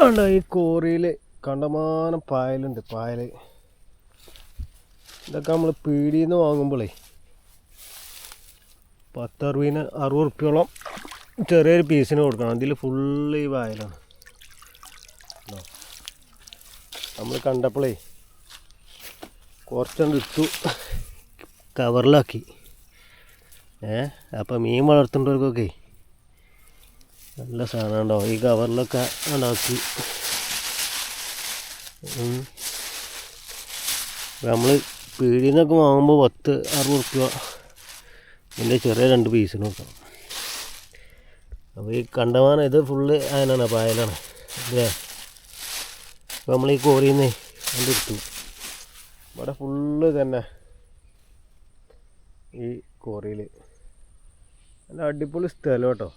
കണ്ടോ ഈ കോറിയിൽ കണ്ടമാനം പായലുണ്ട്. പായൽ ഇതൊക്കെ നമ്മൾ പീടിയിൽ നിന്ന് വാങ്ങുമ്പോഴേ 60 ഉറുപ്പ്യോളം ചെറിയൊരു പീസിന് കൊടുക്കണം. അതിൽ ഫുള്ള് ഈ പായലാണ്. നമ്മൾ കണ്ടപ്പോഴേ കുറച്ചുകൊണ്ട് ഇട്ടു, കവറിലാക്കി. അപ്പം മീൻ വളർത്തുന്നവർക്കൊക്കെ നല്ല സാധനം ഉണ്ടാവും. ഈ കവറിലൊക്കെ ഉണ്ടാക്കി നമ്മൾ പീടിയിൽ നിന്നൊക്കെ വാങ്ങുമ്പോൾ 60 ഉറുപ്പ്യ ഇതിൻ്റെ ചെറിയ 2 പീസിന് കൊടുക്കണം. അപ്പോൾ ഈ കണ്ടമാനം ഇത് ഫുള്ള് അതിനാണ്, പായലാണ് അല്ലേ. അപ്പോൾ നമ്മൾ ഈ കോറിയിൽ നിന്ന് കണ്ടെടുത്തു. ഇവിടെ ഫുള്ള് തന്നെ ഈ കോറിയിൽ നല്ല അടിപൊളി സ്ഥലം കേട്ടോ.